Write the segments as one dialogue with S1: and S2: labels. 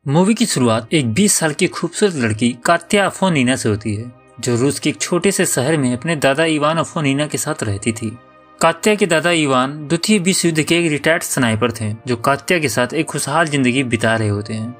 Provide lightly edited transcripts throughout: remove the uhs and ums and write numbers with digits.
S1: Movie की शुरुआत एक 20 साल की खूबसूरत लड़की कात्या अफोनीना से होती है, जो रूस के एक छोटे से शहर में अपने दादा इवान अफोनीना के साथ रहती थी। कात्या के दादा इवान द्वितीय विश्व युद्ध के एक रिटायर्ड स्नाइपर थे, जो कात्या के साथ एक खुशहाल जिंदगी बिता रहे होते हैं।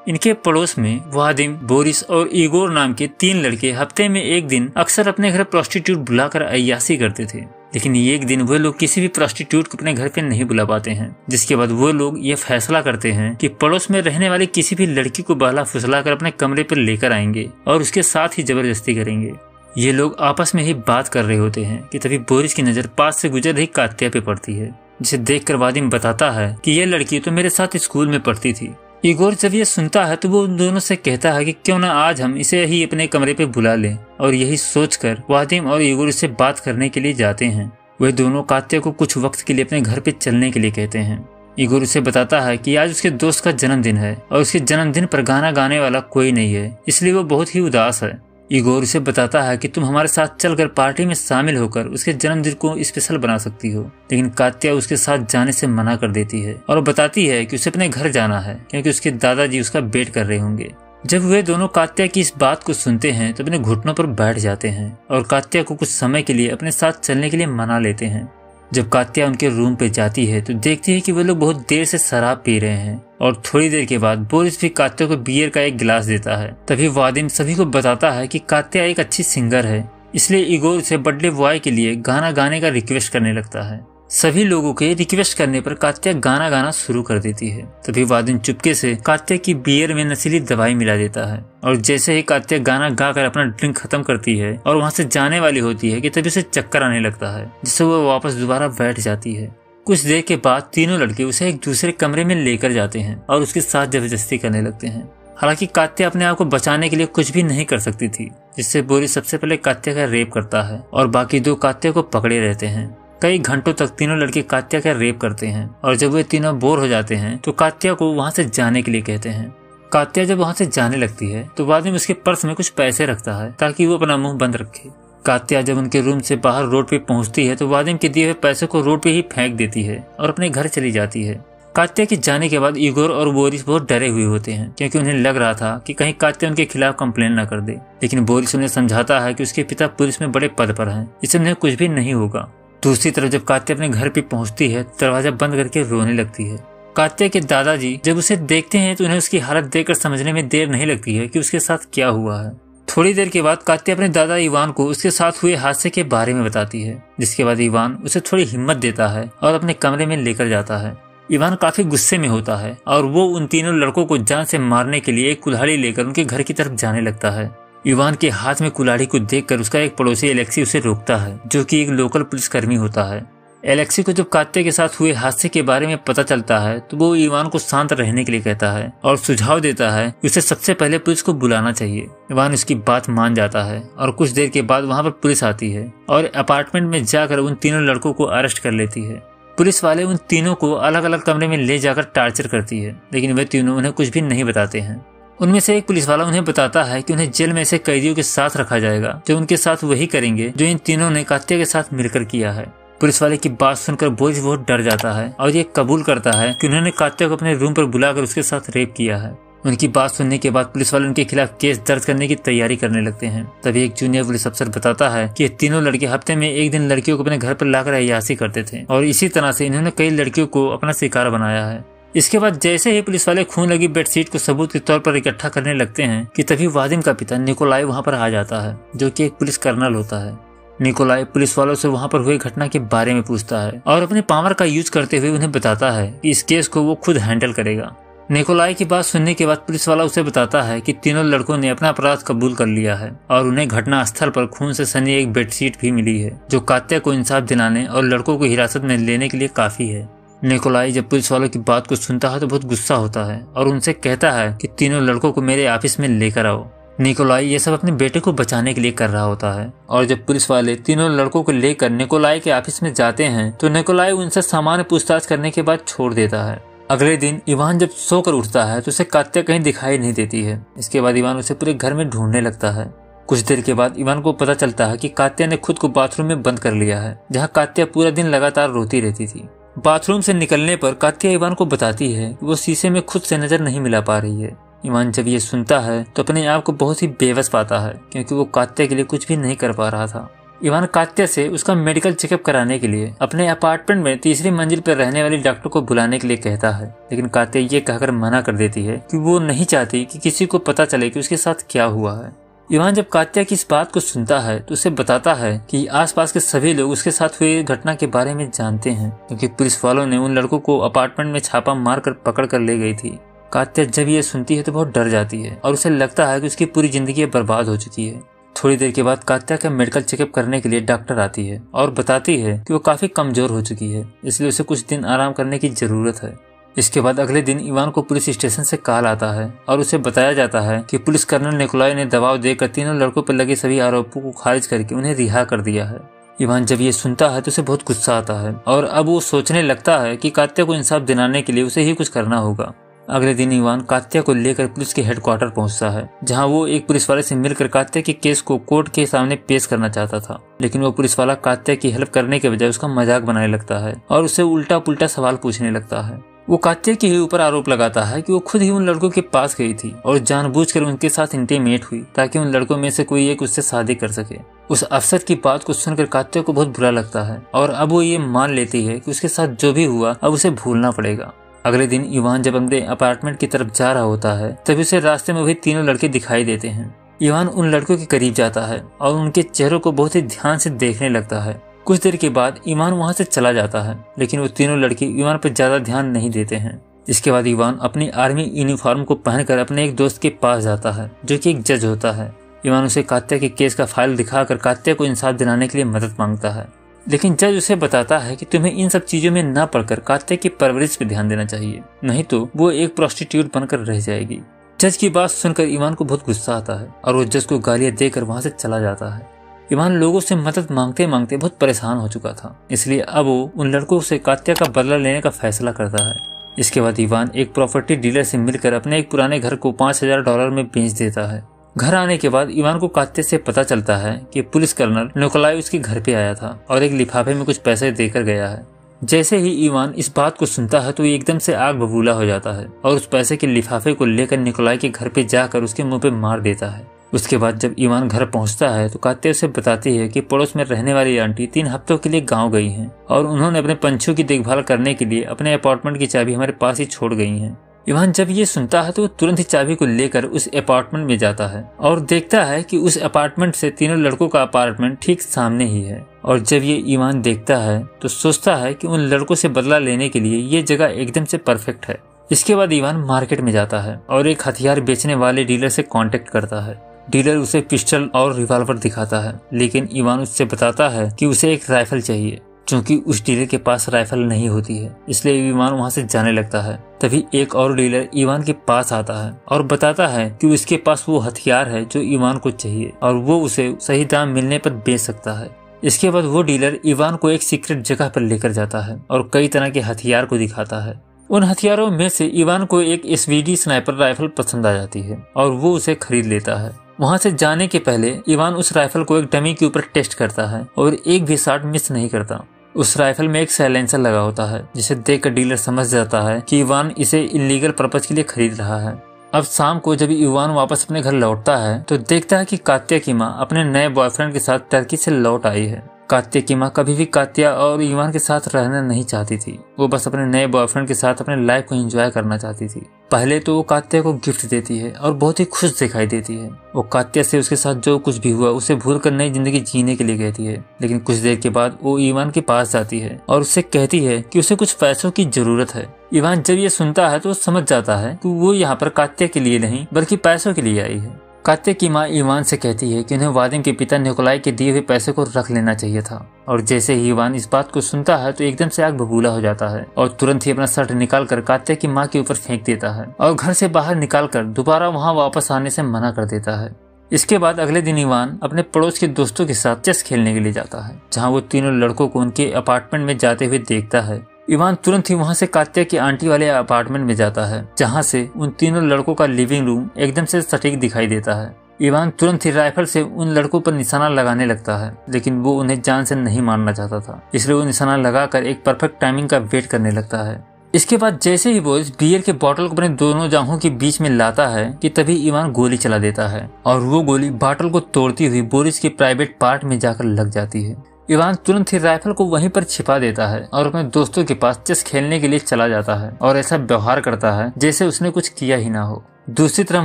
S1: इनके पड़ोस में वादिम, बोरिस और इगोर नाम के 3 लड़के हफ्ते में एक दिन अक्सर अपने घर प्रोस्टिट्यूट बुलाकर अय्याशी करते थे। लेकिन एक दिन वो लोग किसी भी प्रोस्टिट्यूट को अपने घर पे नहीं बुला पाते हैं, जिसके बाद वो लोग ये फैसला करते हैं कि पड़ोस में रहने वाली किसी भी लड़की को बहला फुसला कर अपने कमरे पर लेकर आएंगे और उसके साथ ही जबरदस्ती करेंगे। ये लोग आपस में ही बात कर रहे होते हैं कि तभी बोरिस की नजर पास से गुजर रही कात्या पे पड़ती है, जिसे देखकर वादिम बताता है कि ये लड़की तो मेरे साथ स्कूल में पढ़ती थी। इगोर जब ये सुनता है तो वो उन दोनों से कहता है कि क्यों ना आज हम इसे ही अपने कमरे पे बुला लें, और यही सोचकर वादिम और इगोर इससे बात करने के लिए जाते हैं। वे दोनों कात्या को कुछ वक्त के लिए अपने घर पे चलने के लिए कहते हैं। इगोर उसे बताता है कि आज उसके दोस्त का जन्मदिन है और उसके जन्मदिन पर गाना गाने वाला कोई नहीं है, इसलिए वो बहुत ही उदास है। इगोर उसे बताता है कि तुम हमारे साथ चलकर पार्टी में शामिल होकर उसके जन्मदिन को स्पेशल बना सकती हो, लेकिन कात्या उसके साथ जाने से मना कर देती है और बताती है कि उसे अपने घर जाना है क्योंकि उसके दादाजी उसका वेट कर रहे होंगे। जब वे दोनों कात्या की इस बात को सुनते हैं तो अपने घुटनों पर बैठ जाते हैं और कात्या को कुछ समय के लिए अपने साथ चलने के लिए मना लेते हैं। जब कात्या उनके रूम पे जाती है तो देखती है कि वे लोग बहुत देर से शराब पी रहे हैं, और थोड़ी देर के बाद बोरिस भी कात्या को बियर का एक गिलास देता है। तभी वादिम सभी को बताता है कि कात्या एक अच्छी सिंगर है, इसलिए इगोर से बर्थडे बॉय के लिए गाना गाने का रिक्वेस्ट करने लगता है। सभी लोगों के रिक्वेस्ट करने पर कात्या गाना गाना शुरू कर देती है। तभी वादिम चुपके से कात्या की बियर में नशीली दवाई मिला देता है, और जैसे ही कात्या गाना गाकर अपना ड्रिंक खत्म करती है और वहां से जाने वाली होती है कि तभी उसे चक्कर आने लगता है, जिससे वो वापस दोबारा बैठ जाती है। कुछ देर के बाद तीनों लड़के उसे एक दूसरे कमरे में लेकर जाते हैं और उसके साथ जबरदस्ती करने लगते हैं। हालांकि कात्या अपने आप को बचाने के लिए कुछ भी नहीं कर सकती थी, जिससे बोरिस सबसे पहले कात्या का रेप करता है और बाकी 2 कात्या को पकड़े रहते हैं। कई घंटों तक तीनों लड़के कात्या का रेप करते हैं, और जब वे तीनों बोर हो जाते हैं तो कात्या को वहां से जाने के लिए कहते हैं। कात्या जब वहां से जाने लगती है तो बाद में उसके पर्स में कुछ पैसे रखता है ताकि वो अपना मुंह बंद रखे। कात्या जब उनके रूम से बाहर रोड पे पहुंचती है तो वादिम के दिए हुए पैसे को रोड पे ही फेंक देती है और अपने घर चली जाती है। कात्या के जाने के बाद इगोर और बोरिस बहुत डरे हुए होते हैं, क्योंकि उन्हें लग रहा था कि कहीं कात्या उनके खिलाफ कंप्लेन न कर दे। लेकिन बोरिस उन्हें समझाता है कि उसके पिता पुलिस में बड़े पद पर हैं, इससे उन्हें कुछ भी नहीं होगा। दूसरी तरफ जब कात्या अपने घर पे पहुंचती है, दरवाजा बंद करके रोने लगती है। कात्या के दादाजी जब उसे देखते हैं तो उन्हें उसकी हालत देखकर समझने में देर नहीं लगती है कि उसके साथ क्या हुआ है। थोड़ी देर के बाद कात्या अपने दादा इवान को उसके साथ हुए हादसे के बारे में बताती है, जिसके बाद इवान उसे थोड़ी हिम्मत देता है और अपने कमरे में लेकर जाता है। इवान काफी गुस्से में होता है और वो उन तीनों लड़कों को जान से मारने के लिए एक कुल्हाड़ी लेकर उनके घर की तरफ जाने लगता है। इवान के हाथ में कुल्हाड़ी को देखकर उसका एक पड़ोसी एलेक्सी उसे रोकता है, जो कि एक लोकल पुलिसकर्मी होता है। एलेक्सी को जब कात्या के साथ हुए हादसे के बारे में पता चलता है तो वो इवान को शांत रहने के लिए कहता है और सुझाव देता है कि उसे सबसे पहले पुलिस को बुलाना चाहिए। इवान उसकी बात मान जाता है और कुछ देर के बाद वहाँ पर पुलिस आती है और अपार्टमेंट में जाकर उन तीनों लड़कों को अरेस्ट कर लेती है। पुलिस वाले उन तीनों को अलग अलग कमरे में ले जाकर टार्चर करती है, लेकिन वे तीनों उन्हें कुछ भी नहीं बताते हैं। उनमें से एक पुलिस वाला उन्हें बताता है कि उन्हें जेल में ऐसे कैदियों के साथ रखा जाएगा जो उनके साथ वही करेंगे जो इन तीनों ने कात्या के साथ मिलकर किया है। पुलिस वाले की बात सुनकर बोरिस बहुत डर जाता है और ये कबूल करता है कि उन्होंने कात्या को अपने रूम पर बुलाकर उसके साथ रेप किया है। उनकी बात सुनने के बाद पुलिस वाले उनके खिलाफ केस दर्ज करने की तैयारी करने लगते हैं। तभी एक जूनियर पुलिस अफसर बताता है कि ये तीनों लड़के हफ्ते में एक दिन लड़कियों को अपने घर पर लाकर अय्याशी करते थे और इसी तरह से इन्होंने कई लड़कियों को अपना शिकार बनाया है। इसके बाद जैसे ही पुलिस वाले खून लगी बेडशीट को सबूत के तौर पर इकट्ठा करने लगते हैं कि तभी वादिम का पिता निकोलाई वहां पर आ जाता है, जो कि एक पुलिस कर्नल होता है। निकोलाई पुलिस वालों से वहां पर हुई घटना के बारे में पूछता है और अपने पावर का यूज करते हुए उन्हें बताता है कि इस केस को वो खुद हैंडल करेगा। निकोलाई की बात सुनने के बाद पुलिस वाला उसे बताता है कि तीनों लड़कों ने अपना अपराध कबूल कर लिया है और उन्हें घटना स्थल पर खून से सनी एक बेडशीट भी मिली है, जो कात्या को इंसाफ दिलाने और लड़कों को हिरासत में लेने के लिए काफी है। निकोलाई जब पुलिस वालों की बात को सुनता है तो बहुत गुस्सा होता है और उनसे कहता है कि तीनों लड़कों को मेरे ऑफिस में लेकर आओ। निकोलाई ये सब अपने बेटे को बचाने के लिए कर रहा होता है, और जब पुलिस वाले तीनों लड़कों को लेकर निकोलाई के ऑफिस में जाते हैं तो निकोलाई उनसे सामान्य पूछताछ करने के बाद छोड़ देता है। अगले दिन इवान जब सोकर उठता है तो उसे कात्या कहीं दिखाई नहीं देती है। इसके बाद इवान उसे पूरे घर में ढूंढने लगता है। कुछ देर के बाद इवान को पता चलता है कि कात्या ने खुद को बाथरूम में बंद कर लिया है, जहाँ कात्या पूरा दिन लगातार रोती रहती थी। बाथरूम से निकलने पर कात्या इवान को बताती है कि वो शीशे में खुद से नजर नहीं मिला पा रही है। इवान जब ये सुनता है तो अपने आप को बहुत ही बेबस पाता है, क्योंकि वो कात्या के लिए कुछ भी नहीं कर पा रहा था। इवान कात्या से उसका मेडिकल चेकअप कराने के लिए अपने अपार्टमेंट में तीसरी मंजिल पर रहने वाली डॉक्टर को बुलाने के लिए कहता है, लेकिन कात्या ये कहकर मना कर देती है कि वो नहीं चाहती कि किसी को पता चले कि उसके साथ क्या हुआ है। इवान जब कात्या की इस बात को सुनता है तो उसे बताता है कि आसपास के सभी लोग उसके साथ हुई घटना के बारे में जानते हैं, क्योंकि पुलिस वालों ने उन लड़कों को अपार्टमेंट में छापा मारकर पकड़ कर ले गई थी। कात्या जब ये सुनती है तो बहुत डर जाती है और उसे लगता है कि उसकी पूरी जिंदगी बर्बाद हो चुकी है। थोड़ी देर के बाद कात्या का मेडिकल चेकअप करने के लिए डॉक्टर आती है और बताती है कि वो काफी कमजोर हो चुकी है, इसलिए उसे कुछ दिन आराम करने की जरूरत है। इसके बाद अगले दिन इवान को पुलिस स्टेशन से कॉल आता है और उसे बताया जाता है कि पुलिस कर्नल निकोलाई ने दबाव देकर तीनों लड़कों पर लगे सभी आरोपों को खारिज करके उन्हें रिहा कर दिया है। इवान जब ये सुनता है तो उसे बहुत गुस्सा आता है और अब वो सोचने लगता है कि कात्या को इंसाफ दिलाने के लिए उसे ही कुछ करना होगा। अगले दिन इवान कात्या को लेकर पुलिस के हेडक्वार्टर पहुंचता है, जहां वो एक पुलिस वाले से मिलकर कात्या के केस को कोर्ट के सामने पेश करना चाहता था, लेकिन वो पुलिस वाला कात्या की हेल्प करने के बजाय उसका मजाक बनाने लगता है और उससे उल्टा पुल्टा सवाल पूछने लगता है। वो कात्या के ही ऊपर आरोप लगाता है कि वो खुद ही उन लड़कों के पास गई थी और जानबूझकर उनके साथ इंटीमेट हुई ताकि उन लड़कों में से कोई एक उससे शादी कर सके। उस अफसर की बात को सुनकर कात्या को बहुत बुरा लगता है और अब वो ये मान लेती है कि उसके साथ जो भी हुआ अब उसे भूलना पड़ेगा। अगले दिन इवान जब अपने अपार्टमेंट की तरफ जा रहा होता है तभी उसे रास्ते में वही तीनों लड़के दिखाई देते हैं। इवान उन लड़कों के करीब जाता है और उनके चेहरों को बहुत ही ध्यान से देखने लगता है। कुछ देर के बाद इवान वहां से चला जाता है, लेकिन वो तीनों लड़के इवान पर ज्यादा ध्यान नहीं देते हैं। इसके बाद इवान अपनी आर्मी यूनिफॉर्म को पहनकर अपने एक दोस्त के पास जाता है, जो कि एक जज होता है। इवान उसे कात्या के केस का फाइल दिखाकर कात्या को इंसाफ दिलाने के लिए मदद मांगता है, लेकिन जज उसे बताता है कि तुम्हें इन सब चीजों में न पढ़कर कात्या की परवरिश पे ध्यान देना चाहिए, नहीं तो वो एक प्रोस्टिट्यूट बनकर रह जाएगी। जज की बात सुनकर इवान को बहुत गुस्सा आता है और वो जज को गालियां देकर वहां से चला जाता है। इवान लोगों से मदद मांगते मांगते बहुत परेशान हो चुका था, इसलिए अब वो उन लड़कों से कात्या का बदला लेने का फैसला करता है। इसके बाद इवान एक प्रॉपर्टी डीलर से मिलकर अपने एक पुराने घर को $5000 में बेच देता है। घर आने के बाद इवान को कात्या से पता चलता है कि पुलिस कर्नल निकोलाई उसके घर पे आया था और एक लिफाफे में कुछ पैसे देकर गया है। जैसे ही इवान इस बात को सुनता है तो एकदम से आग बबूला हो जाता है और उस पैसे के लिफाफे को लेकर निकोलाई के घर पे जाकर उसके मुंह पे मार देता है। उसके बाद जब इवान घर पहुंचता है तो कात्या उसे बताती है कि पड़ोस में रहने वाली आंटी 3 हफ्तों के लिए गांव गई हैं और उन्होंने अपने पंछियों की देखभाल करने के लिए अपने अपार्टमेंट की चाबी हमारे पास ही छोड़ गई हैं। इवान जब ये सुनता है तो वो तुरंत ही चाबी को लेकर उस अपार्टमेंट में जाता है और देखता है कि उस अपार्टमेंट से तीनों लड़कों का अपार्टमेंट ठीक सामने ही है। और जब ये इवान देखता है तो सोचता है कि उन लड़कों से बदला लेने के लिए ये जगह एकदम से परफेक्ट है। इसके बाद इवान मार्केट में जाता है और एक हथियार बेचने वाले डीलर से कांटेक्ट करता है। डीलर उसे पिस्टल और रिवॉल्वर दिखाता है, लेकिन इवान उससे बताता है कि उसे एक राइफल चाहिए। क्योंकि उस डीलर के पास राइफल नहीं होती है, इसलिए इवान वहां से जाने लगता है। तभी एक और डीलर इवान के पास आता है और बताता है कि उसके पास वो हथियार है जो इवान को चाहिए और वो उसे सही दाम मिलने पर बेच सकता है। इसके बाद वो डीलर इवान को एक सीक्रेट जगह पर लेकर जाता है और कई तरह के हथियार को दिखाता है। उन हथियारों में से इवान को एक एसवीडी स्नाइपर राइफल पसंद आ जाती है और वो उसे खरीद लेता है। वहां से जाने के पहले इवान उस राइफल को एक डमी के ऊपर टेस्ट करता है और एक भी शॉट मिस नहीं करता। उस राइफल में एक साइलेंसर लगा होता है, जिसे देखकर डीलर समझ जाता है कि इवान इसे इलीगल पर्पज के लिए खरीद रहा है। अब शाम को जब इवान वापस अपने घर लौटता है तो देखता है कि कात्या की माँ अपने नए बॉयफ्रेंड के साथ टर्की से लौट आई है। कात्या की माँ कभी भी कात्या और इवान के साथ रहना नहीं चाहती थी, वो बस अपने नए बॉयफ्रेंड के साथ अपने लाइफ को एंजॉय करना चाहती थी। पहले तो वो कात्या को गिफ्ट देती है और बहुत ही खुश दिखाई देती है। वो कात्या से उसके साथ जो कुछ भी हुआ उसे भूलकर नई जिंदगी जीने के लिए कहती है, लेकिन कुछ देर के बाद वो इवान के पास जाती है और उससे कहती है कि उसे कुछ पैसों की जरूरत है। इवान जब ये सुनता है तो वो समझ जाता है कि वो यहाँ पर कात्या के लिए नहीं बल्कि पैसों के लिए आई है। कात्या की माँ इवान से कहती है कि उन्हें वादिम के पिता निकोलाई के दिए हुए पैसे को रख लेना चाहिए था और जैसे ही इवान इस बात को सुनता है तो एकदम से आग बबूला हो जाता है और तुरंत ही अपना शर्ट निकालकर कात्या की माँ के ऊपर फेंक देता है और घर से बाहर निकालकर दोबारा वहाँ वापस आने से मना कर देता है। इसके बाद अगले दिन इवान अपने पड़ोस के दोस्तों के साथ चेस खेलने के लिए जाता है, जहाँ वो तीनों लड़कों को उनके अपार्टमेंट में जाते हुए देखता है। इवान तुरंत ही वहां से कात्या की आंटी वाले अपार्टमेंट में जाता है, जहां से उन तीनों लड़कों का लिविंग रूम एकदम से सटीक दिखाई देता है। इवान तुरंत ही राइफल से उन लड़कों पर निशाना लगाने लगता है, लेकिन वो उन्हें जान से नहीं मारना चाहता था, इसलिए वो निशाना लगाकर एक परफेक्ट टाइमिंग का वेट करने लगता है। इसके बाद जैसे ही बोरिस बियर के बोतल को अपने दोनों जांघों के बीच में लाता है कि तभी इवान गोली चला देता है और वो गोली बोतल को तोड़ती हुई बोरिस के प्राइवेट पार्ट में जाकर लग जाती है। इवान तुरंत ही राइफल को वहीं पर छिपा देता है और अपने दोस्तों के पास चेस खेलने के लिए चला जाता है और ऐसा व्यवहार करता है जैसे उसने कुछ किया ही ना हो। दूसरी तरफ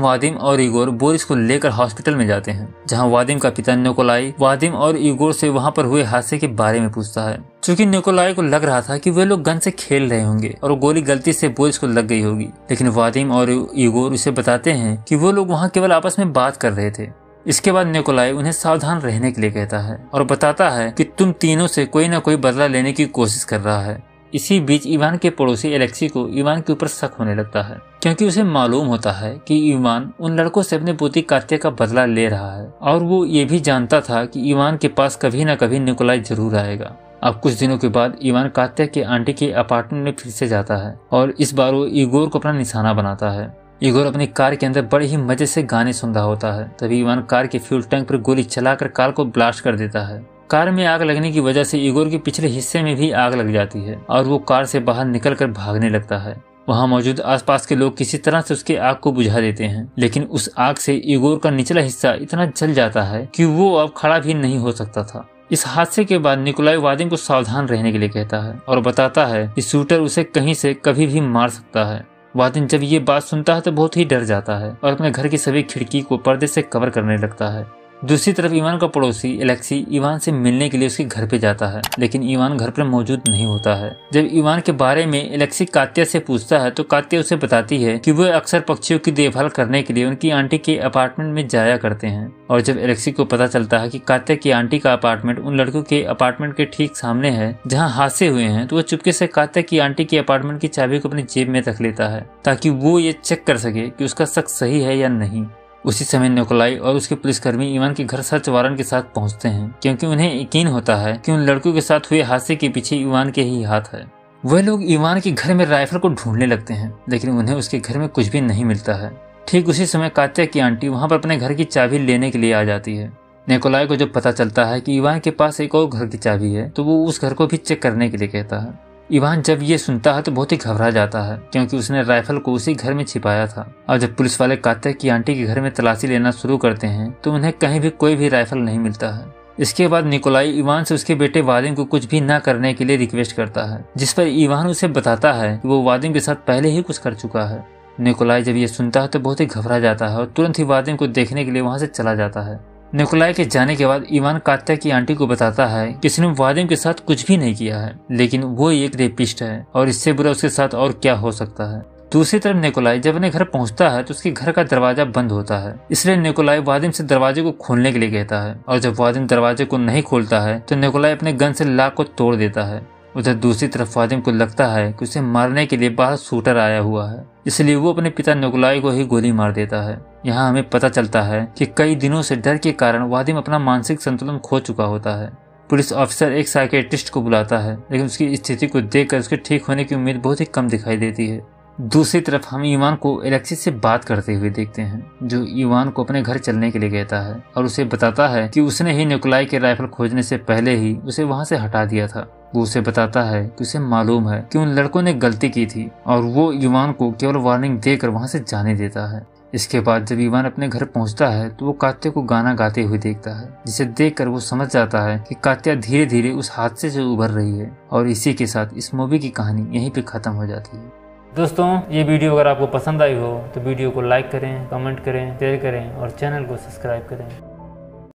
S1: वादिम और इगोर बोरिस को लेकर हॉस्पिटल में जाते हैं, जहां वादिम का पिता निकोलाई वादिम और इगोर से वहां पर हुए हादसे के बारे में पूछता है। चूंकि निकोलाई को लग रहा था कि वे लोग गन से खेल रहे होंगे और गोली गलती से बोरिस को लग गई होगी, लेकिन वादिम और इगोर उसे बताते हैं कि वो लोग वहाँ केवल आपस में बात कर रहे थे। इसके बाद निकोलाई उन्हें सावधान रहने के लिए कहता है और बताता है कि तुम तीनों से कोई न कोई बदला लेने की कोशिश कर रहा है। इसी बीच इवान के पड़ोसी एलेक्सी को इवान के ऊपर शक होने लगता है, क्योंकि उसे मालूम होता है कि इवान उन लड़कों से अपने पोती कात्या का बदला ले रहा है और वो ये भी जानता था कि इवान के पास कभी न कभी निकोलाई जरूर आएगा। अब कुछ दिनों के बाद इवान कात्या के आंटी के अपार्टमेंट में फिर से जाता है और इस बार वो इगोर को अपना निशाना बनाता है। इगोर अपनी कार के अंदर बड़े ही मजे से गाने सुन रहा होता है, तभी इवान कार के फ्यूल टैंक पर गोली चलाकर कार को ब्लास्ट कर देता है। कार में आग लगने की वजह से इगोर के पिछले हिस्से में भी आग लग जाती है और वो कार से बाहर निकलकर भागने लगता है। वहाँ मौजूद आसपास के लोग किसी तरह से उसके आग को बुझा देते हैं, लेकिन उस आग से इगोर का निचला हिस्सा इतना जल जाता है कि वो अब खड़ा भी नहीं हो सकता था। इस हादसे के बाद निकोलाई वादिम को सावधान रहने के लिए कहता है और बताता है कि शूटर उसे कहीं से कभी भी मार सकता है। वादिम जब ये बात सुनता है तो बहुत ही डर जाता है और अपने घर की सभी खिड़की को पर्दे से कवर करने लगता है। दूसरी तरफ इवान का पड़ोसी एलेक्सी इवान से मिलने के लिए उसके घर पे जाता है, लेकिन इवान घर पर मौजूद नहीं होता है। जब इवान के बारे में एलेक्सी कात्या से पूछता है तो कात्या उसे बताती है कि वो अक्सर पक्षियों की देखभाल करने के लिए उनकी आंटी के अपार्टमेंट में जाया करते हैं। और जब एलेक्सी को पता चलता है कि कात्या की आंटी का अपार्टमेंट उन लड़कों के अपार्टमेंट के ठीक सामने है जहाँ हादसे हुए हैं, तो वो चुपके से कात्या की आंटी के अपार्टमेंट की चाबी को अपनी जेब में रख लेता है ताकि वो ये चेक कर सके कि उसका शक सही है या नहीं। उसी समय निकोलाई और उसके पुलिसकर्मी इवान के घर सर्च वारंट के साथ पहुंचते हैं, क्योंकि उन्हें यकीन होता है कि उन लड़कों के साथ हुए हादसे के पीछे इवान के ही हाथ है। वह लोग इवान के घर में राइफल को ढूंढने लगते हैं, लेकिन उन्हें उसके घर में कुछ भी नहीं मिलता है। ठीक उसी समय कात्या की आंटी वहां पर अपने घर की चाबी लेने के लिए आ जाती है। निकोलाई को जब पता चलता है कि इवान के पास एक और घर की चाबी है तो वो उस घर को भी चेक करने के लिए कहता है। इवान जब ये सुनता है तो बहुत ही घबरा जाता है, क्योंकि उसने राइफल को उसी घर में छिपाया था। और जब पुलिस वाले कात्या की आंटी के घर में तलाशी लेना शुरू करते हैं तो उन्हें कहीं भी कोई भी राइफल नहीं मिलता है। इसके बाद निकोलाई इवान से उसके बेटे वादिम को कुछ भी न करने के लिए रिक्वेस्ट करता है, जिस पर इवान उसे बताता है कि वो वादिम के साथ पहले ही कुछ कर चुका है। निकोलाई जब ये सुनता है तो बहुत ही घबरा जाता है और तुरंत ही वादिम को देखने के लिए वहाँ से चला जाता है। निकोलाई के जाने के बाद इवान कात्या की आंटी को बताता है कि उसने वादिम के साथ कुछ भी नहीं किया है, लेकिन वो एक रेपिस्ट है और इससे बुरा उसके साथ और क्या हो सकता है। दूसरी तरफ निकोलाई जब अपने घर पहुंचता है तो उसके घर का दरवाजा बंद होता है, इसलिए निकोलाई वादिम से दरवाजे को खोलने के लिए कहता है। और जब वादिम दरवाजे को नहीं खोलता है तो निकोलाई अपने गन से लॉक को तोड़ देता है। उधर दूसरी तरफ वादिम को लगता है कि उसे मारने के लिए बाहर शूटर आया हुआ है, इसलिए वो अपने पिता निकोलाई को ही गोली मार देता है। यहाँ हमें पता चलता है कि कई दिनों से डर के कारण वादिम अपना मानसिक संतुलन खो चुका होता है। पुलिस ऑफिसर एक साइकियाट्रिस्ट को बुलाता है, लेकिन उसकी स्थिति को देखकर उसके ठीक होने की उम्मीद बहुत ही कम दिखाई देती है। दूसरी तरफ हम इवान को एलेक्सी से बात करते हुए देखते हैं, जो इवान को अपने घर चलने के लिए कहता है और उसे बताता है कि उसने ही निकोलाई के राइफल खोजने से पहले ही उसे वहां से हटा दिया था। वो उसे बताता है कि उसे मालूम है कि उन लड़कों ने गलती की थी और वो इवान को केवल वार्निंग देकर वहां से जाने देता है। इसके बाद जब इवान अपने घर पहुंचता है तो वो कात्या को गाना गाते हुए देखता है, जिसे देखकर वो समझ जाता है कि कात्या धीरे धीरे उस हादसे से उभर रही है। और इसी के साथ इस मूवी की कहानी यहीं पे खत्म हो जाती है। दोस्तों, ये वीडियो अगर आपको पसंद आई हो तो वीडियो को लाइक करें, कमेंट करें, शेयर करें और चैनल को सब्सक्राइब करें।